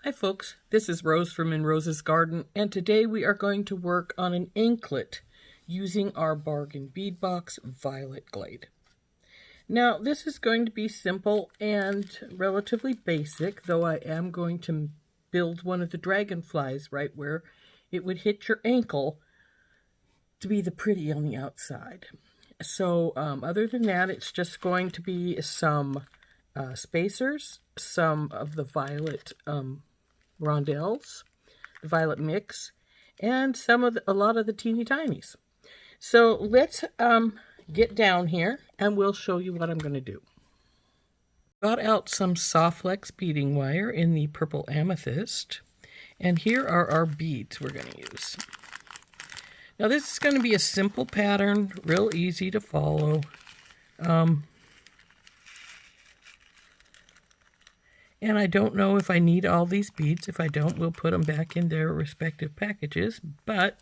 Hi folks, this is Rose from In Rose's Garden, and today we are going to work on an anklet using our Bargain Bead Box Violet Glade. Now this is going to be simple and relatively basic, though I am going to build one of the dragonflies right where it would hit your ankle to be the pretty on the outside. So other than that, it's just going to be some spacers, some of the violet rondelles, the violet mix, and a lot of the teeny tinies. So let's get down here and we'll show you what I'm going to do. Got out some soft flex beading wire in the purple amethyst, and here are our beads we're going to use. Now this is going to be a simple pattern, real easy to follow. And I don't know if I need all these beads. If I don't, we'll put them back in their respective packages. But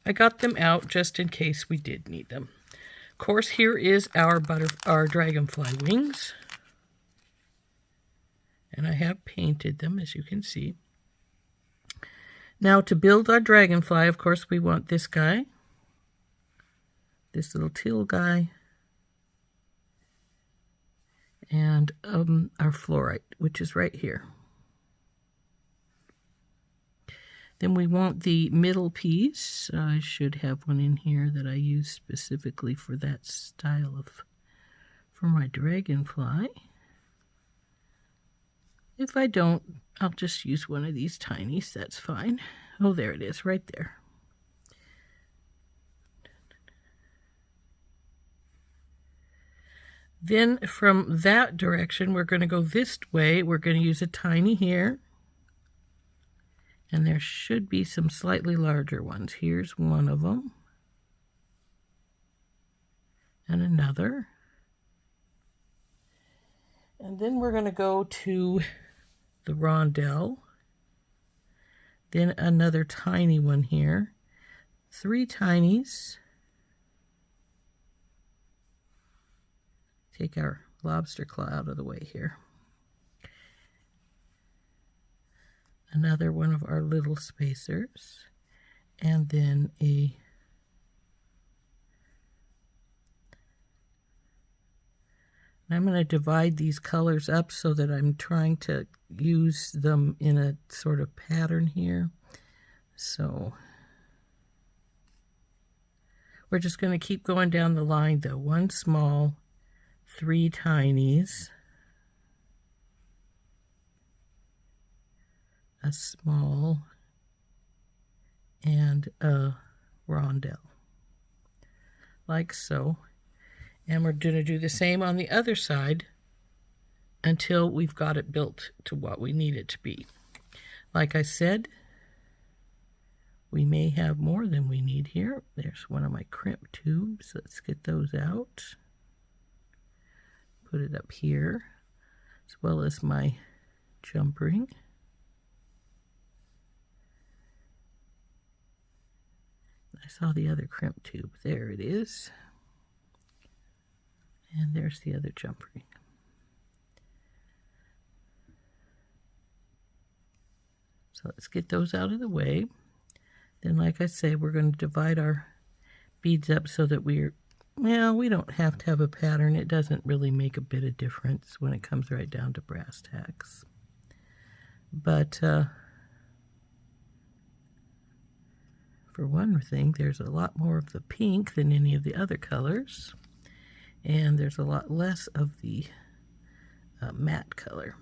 I got them out just in case we did need them. Of course, here is our dragonfly wings. And I have painted them, as you can see. Now, to build our dragonfly, of course, we want this guy. This little teal guy. And our fluorite, which is right here. Then we want the middle piece. I should have one in here that I use specifically for that style for my dragonfly. If I don't, I'll just use one of these tinies, that's fine. Oh, there it is, right there. Then from that direction, we're going to go this way. We're going to use a tiny here. And there should be some slightly larger ones. Here's one of them. And another. And then we're going to go to the rondelle. Then another tiny one here. 3 tinies. Take our lobster claw out of the way here. Another one of our little spacers. And then I'm going to divide these colors up so that I'm trying to use them in a sort of pattern here. So we're just going to keep going down the line though. 1 small, 3 tinies, a small, and a rondelle, like so. And we're going to do the same on the other side until we've got it built to what we need it to be. Like I said, we may have more than we need here. There's one of my crimp tubes. Let's get those out. Put it up here, as well as my jumpring. I saw the other crimp tube. There it is. And there's the other jumpring. So let's get those out of the way. Then, like I say, we're going to divide our beads up so that we don't have to have a pattern. It doesn't really make a bit of difference when it comes right down to brass tacks. But for one thing, there's a lot more of the pink than any of the other colors. And there's a lot less of the matte color.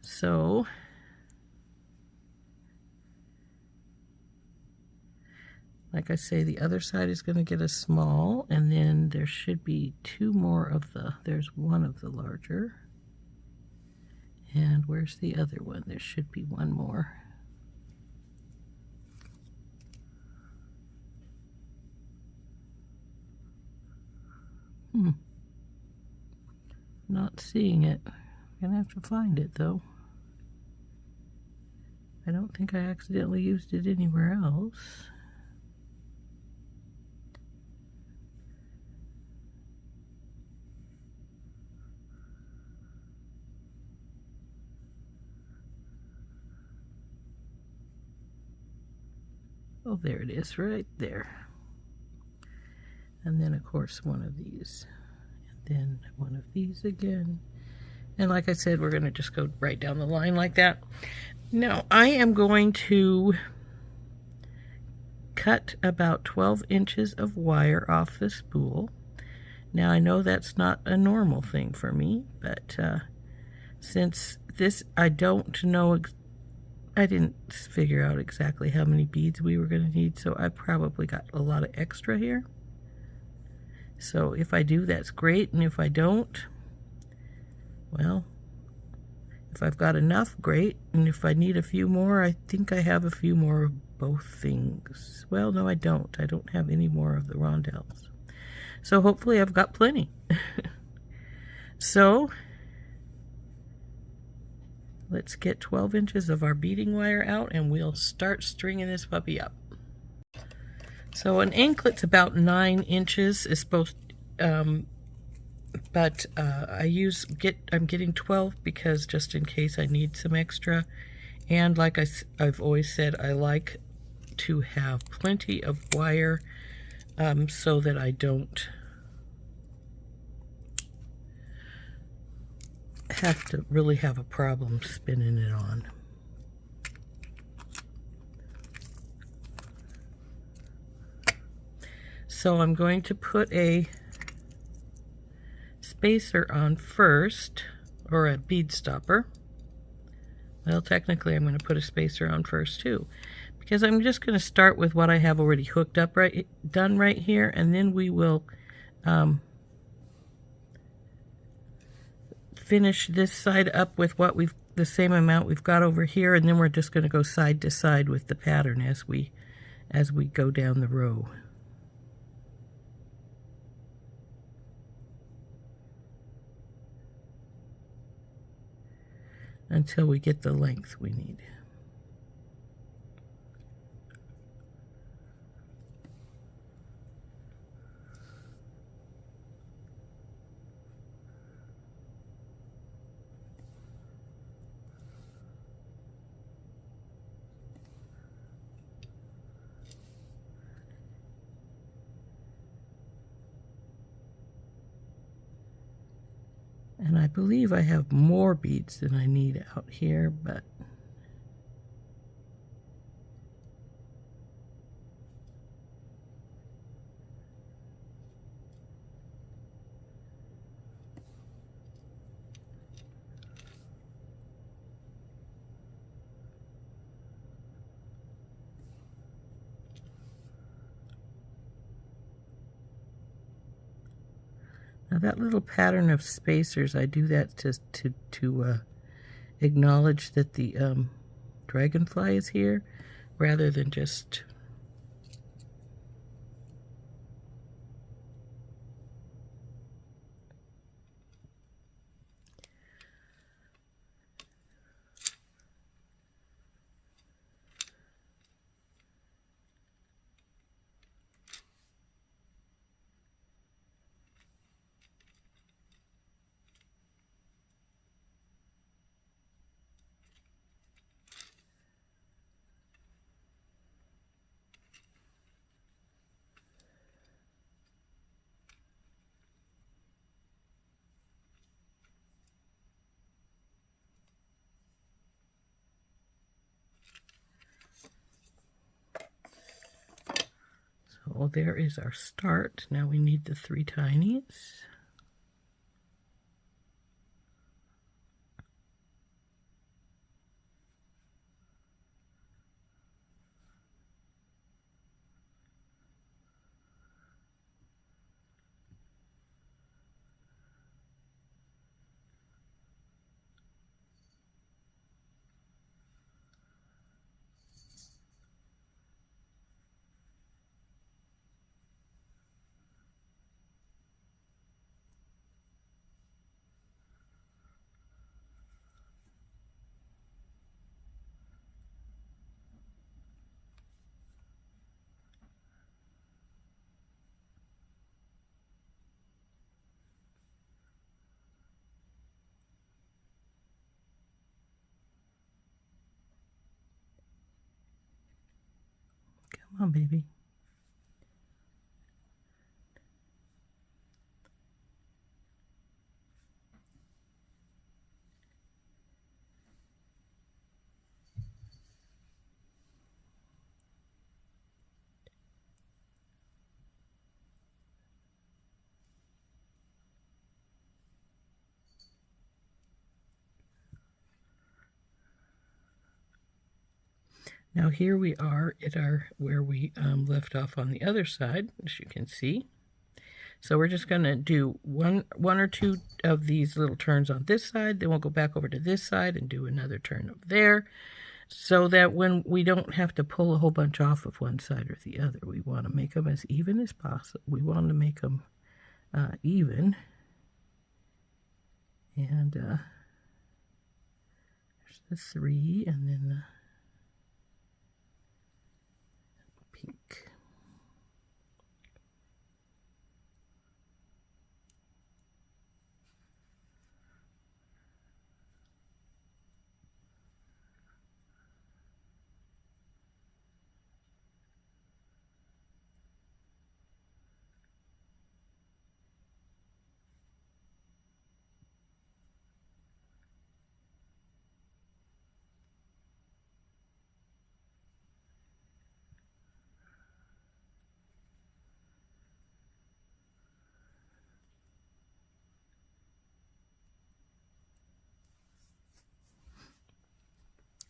So like I say, the other side is going to get a small, and then there should be 2 more of there's one of the larger. And where's the other one? There should be 1 more. Not seeing it. I'm gonna have to find it though. I don't think I accidentally used it anywhere else. Oh, there it is, right there. And then, of course, one of these. And then one of these again. And like I said, we're going to just go right down the line like that. Now, I am going to cut about 12 inches of wire off the spool. Now, I know that's not a normal thing for me, but since this, I don't know, I didn't figure out exactly how many beads we were going to need, so I probably got a lot of extra here. So if I do, that's great, and if I don't, well, if I've got enough, great, and if I need a few more, I think I have a few more of both things. Well, no, I don't. I don't have any more of the rondelles. So hopefully I've got plenty. So let's get 12 inches of our beading wire out and we'll start stringing this puppy up. So an anklet's about 9 inches is supposed, but I'm getting 12 because just in case I need some extra. And like I've always said, I like to have plenty of wire so that I don't have to really have a problem spinning it on. So I'm going to put a spacer on first, or a bead stopper. Well, technically I'm going to put a spacer on first too, because I'm just going to start with what I have already hooked up done right here, and then we will finish this side up with what the same amount we've got over here, and then we're just going to go side to side with the pattern as we go down the row. Until we get the length we need. And I believe I have more beads than I need out here, but now that little pattern of spacers, I do that to acknowledge that the dragonfly is here, rather than just so there is our start. Now we need the 3 tinies. on, baby. Now here we are at where we left off on the other side, as you can see. So we're just going to do one or two of these little turns on this side. Then we'll go back over to this side and do another turn over there, so that when we don't have to pull a whole bunch off of one side or the other, we want to make them as even as possible. We want to make them even. And there's the 3, and then the pink.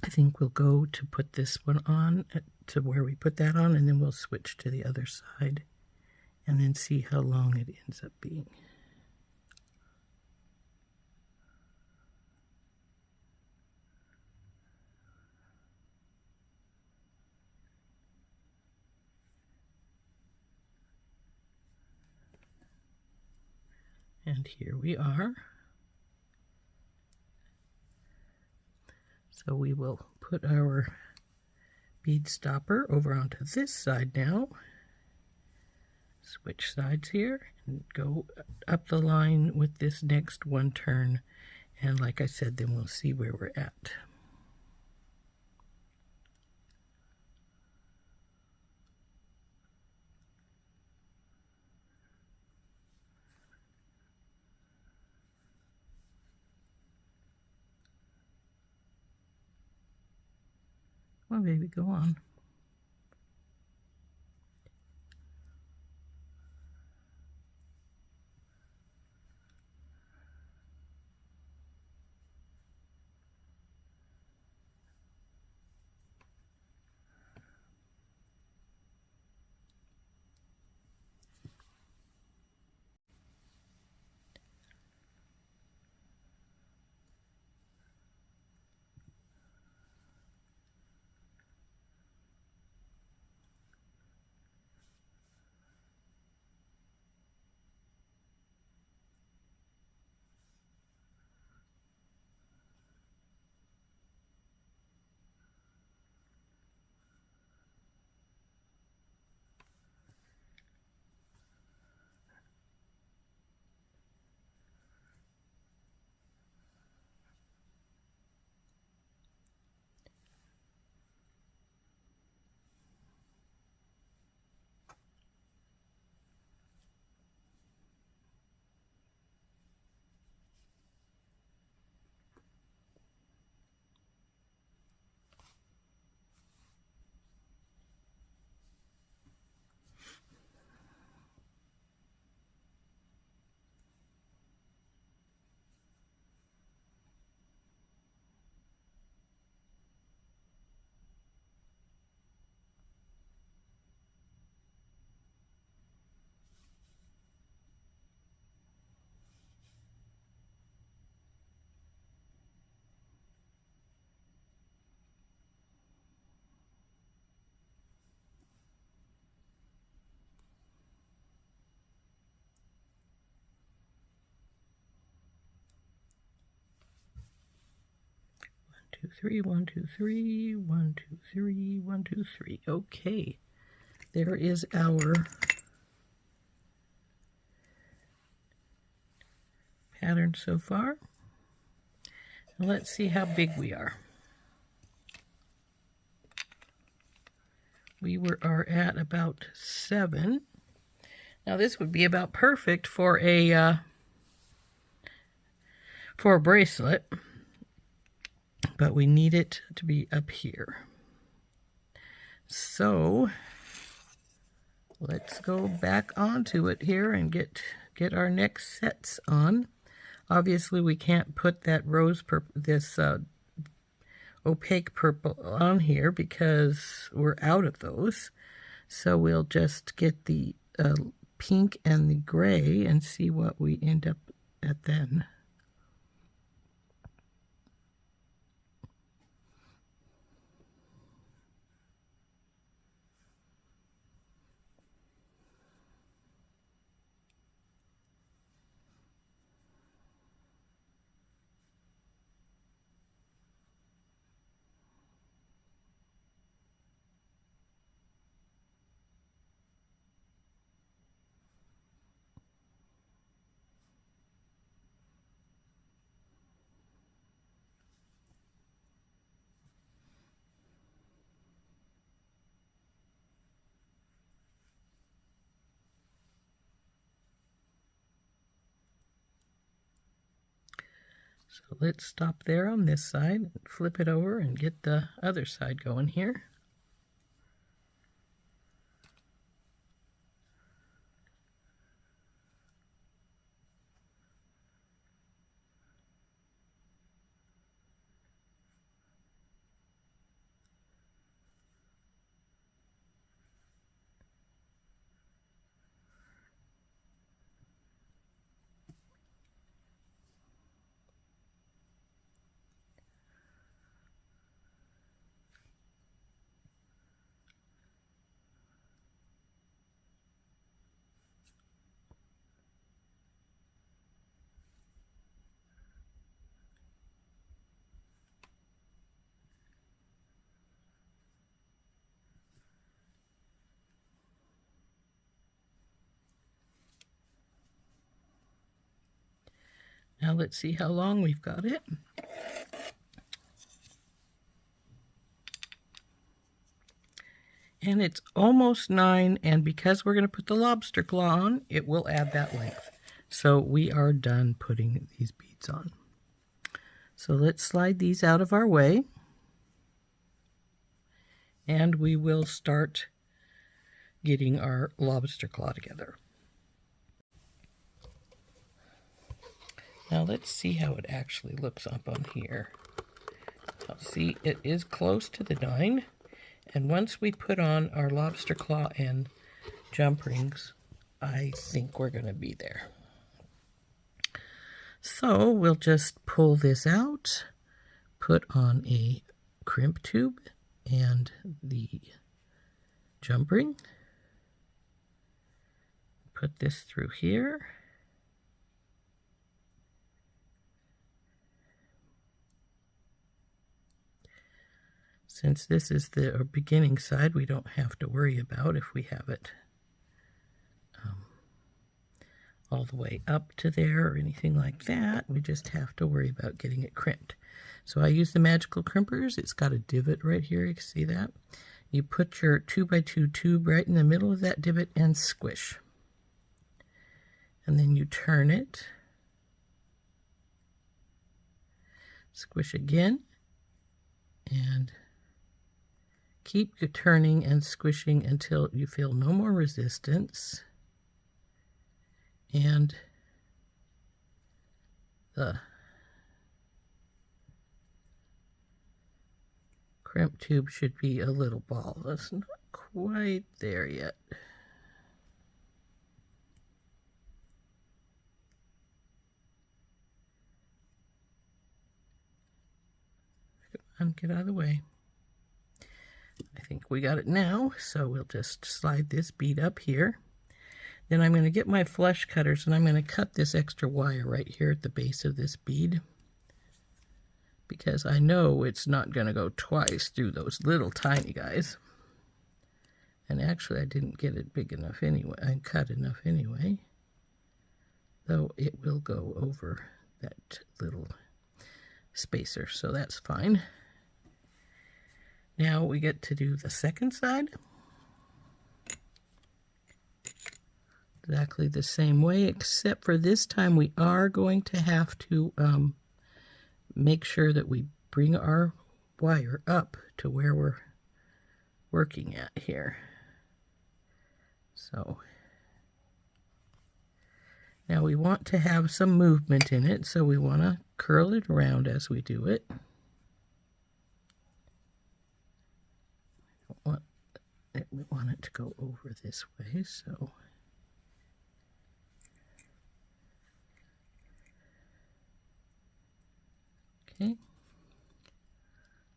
I think we'll go to put this one on to where we put that on, and then we'll switch to the other side and then see how long it ends up being. And here we are. So we will put our bead stopper over onto this side now. Switch sides here and go up the line with this next one turn. And like I said, then we'll see where we're at. Come on, baby, go on. Two, 3, 1, 2, 3, 1, 2, 3, 1, 2, 3. Okay, there is our pattern so far. Now let's see how big we are. we are at about 7. Now this would be about perfect for a bracelet, but we need it to be up here. So let's go back onto it here and get our next sets on. Obviously we can't put that rose purple, this opaque purple on here because we're out of those. So we'll just get the pink and the gray and see what we end up at then. So let's stop there on this side, flip it over, and get the other side going here. Now let's see how long we've got it. And it's almost 9, and because we're going to put the lobster claw on, it will add that length. So we are done putting these beads on. So let's slide these out of our way, and we will start getting our lobster claw together. Now let's see how it actually looks up on here. Now see, it is close to the 9. And once we put on our lobster claw and junprings, I think we're going to be there. So we'll just pull this out, put on a crimp tube and the jumpring. Put this through here. Since this is the beginning side, we don't have to worry about if we have it all the way up to there or anything like that. We just have to worry about getting it crimped. So I use the magical crimpers. It's got a divot right here. You can see that. You put your 2x2 tube right in the middle of that divot and squish. And then you turn it. Squish again. And keep turning and squishing until you feel no more resistance. And the crimp tube should be a little ball. That's not quite there yet. Come on, get out of the way. I think we got it now, so we'll just slide this bead up here. Then I'm going to get my flush cutters and I'm going to cut this extra wire right here at the base of this bead, because I know it's not going to go twice through those little tiny guys. And actually I didn't get it big enough anyway, I cut enough anyway, though it will go over that little spacer, so that's fine. Now we get to do the second side. exactly the same way, except for this time we are going to have to make sure that we bring our wire up to where we're working at here. So now we want to have some movement in it, so we want to curl it around as we do it. We want it to go over this way, so okay.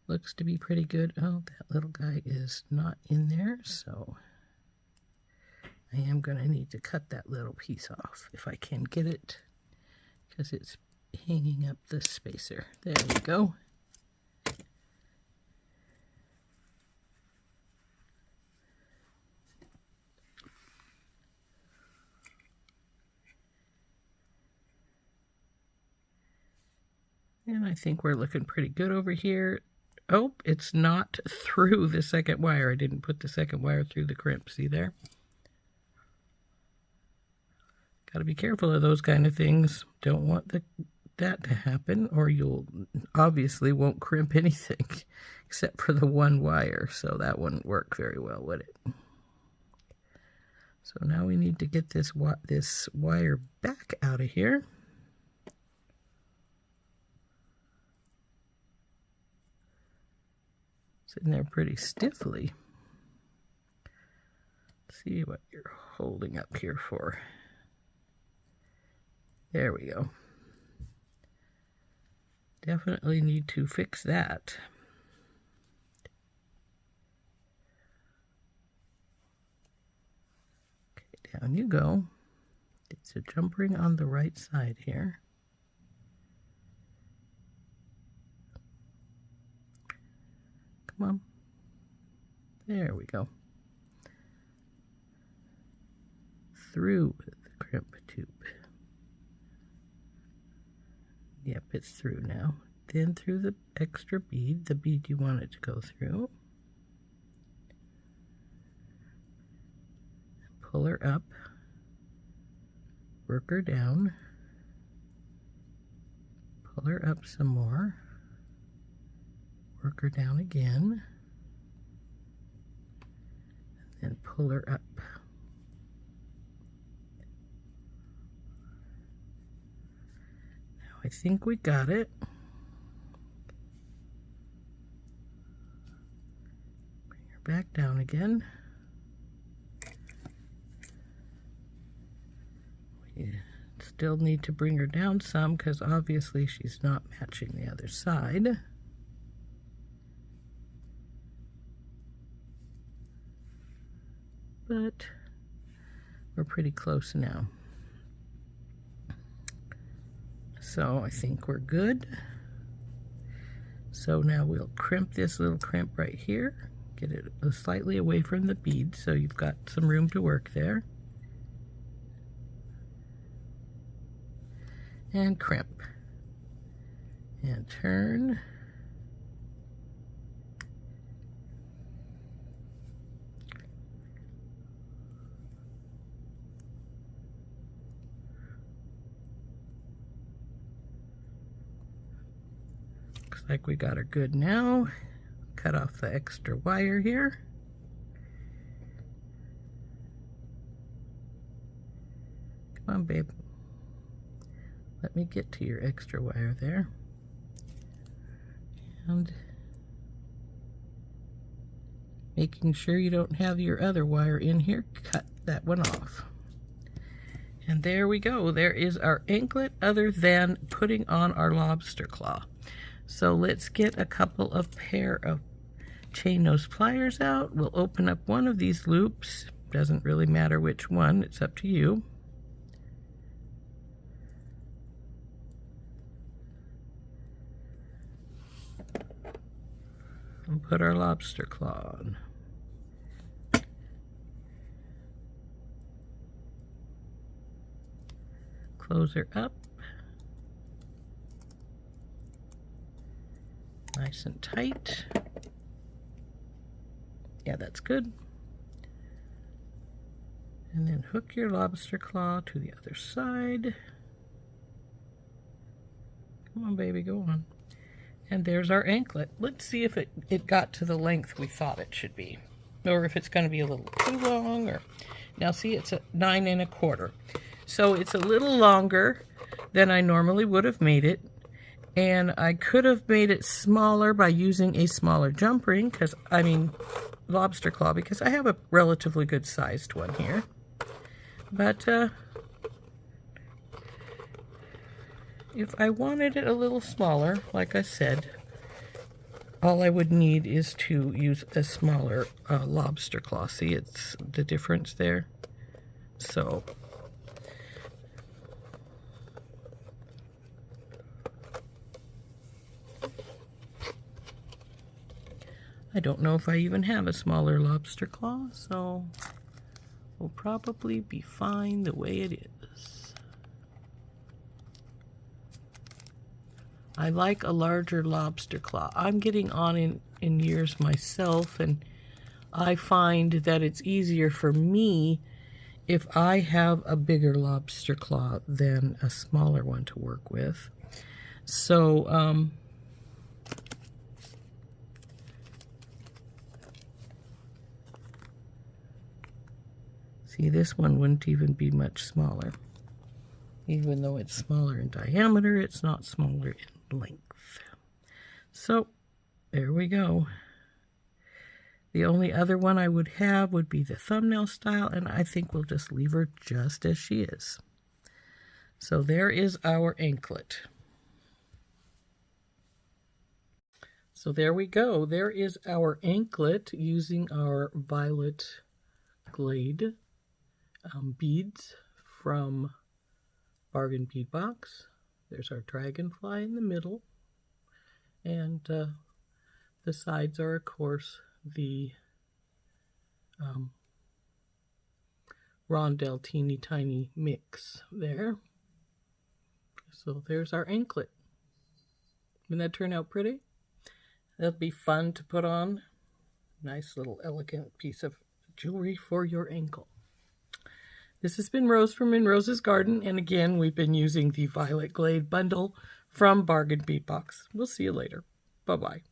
Looks to be pretty good. Oh, that little guy is not in there, so I am going to need to cut that little piece off if I can get it, because it's hanging up the spacer. There we go. And I think we're looking pretty good over here. Oh, it's not through the second wire. I didn't put the second wire through the crimp. See there? Got to be careful of those kind of things. Don't want that to happen, or you'll obviously won't crimp anything except for the one wire. So that wouldn't work very well, would it? So now we need to get this wire back out of here. Sitting there pretty stiffly. Let's see what you're holding up here for. There we go. Definitely need to fix that. Okay, down you go. It's a jump ring on the right side here. Come on. There we go. Through the crimp tube. Yep, it's through now. Then through the extra bead, the bead you want it to go through. Pull her up. Work her down. Pull her up some more. Work her down again. And then pull her up. I think we got it. Bring her back down again. We still need to bring her down some because obviously she's not matching the other side. But we're pretty close now. So I think we're good. So now we'll crimp this little crimp right here. Get it slightly away from the bead so you've got some room to work there. And crimp. And turn. Like we got her good now. Cut off the extra wire here. Come on, babe. Let me get to your extra wire there. And making sure you don't have your other wire in here, cut that one off. And there we go. There is our anklet, other than putting on our lobster claw. So let's get a couple of pair of chain nose pliers out. We'll open up one of these loops. Doesn't really matter which one, it's up to you. And put our lobster claw on. Close her up. Nice and tight. Yeah, that's good. And then hook your lobster claw to the other side. Come on, baby, go on. And there's our anklet. Let's see if it got to the length we thought it should be. Or if it's going to be a little too long. Or now see, it's a 9 1/4. So it's a little longer than I normally would have made it. And I could have made it smaller by using a smaller jump ring, lobster claw, because I have a relatively good sized one here. But if I wanted it a little smaller, like I said, all I would need is to use a smaller lobster claw. See, it's the difference there. So I don't know if I even have a smaller lobster claw, so we'll probably be fine the way it is. I like a larger lobster claw. I'm getting on in years myself, and I find that it's easier for me if I have a bigger lobster claw than a smaller one to work with. So, see, this one wouldn't even be much smaller. Even though it's smaller in diameter, it's not smaller in length. So, there we go. The only other one I would have would be the thumbnail style, and I think we'll just leave her just as she is. So there is our anklet. So there we go. There is our anklet using our violet Glade beads from Bargain Bead Box. There's our Dragonfly in the middle, and the sides are, of course, the rondelle teeny tiny mix there. So there's our anklet. Didn't that turn out pretty? That'll be fun to put on. Nice little elegant piece of jewelry for your ankle. This has been Rose from In Rose's Garden, and again, we've been using the Violet Glade bundle from Bargain Bead Box. We'll see you later. Bye-bye.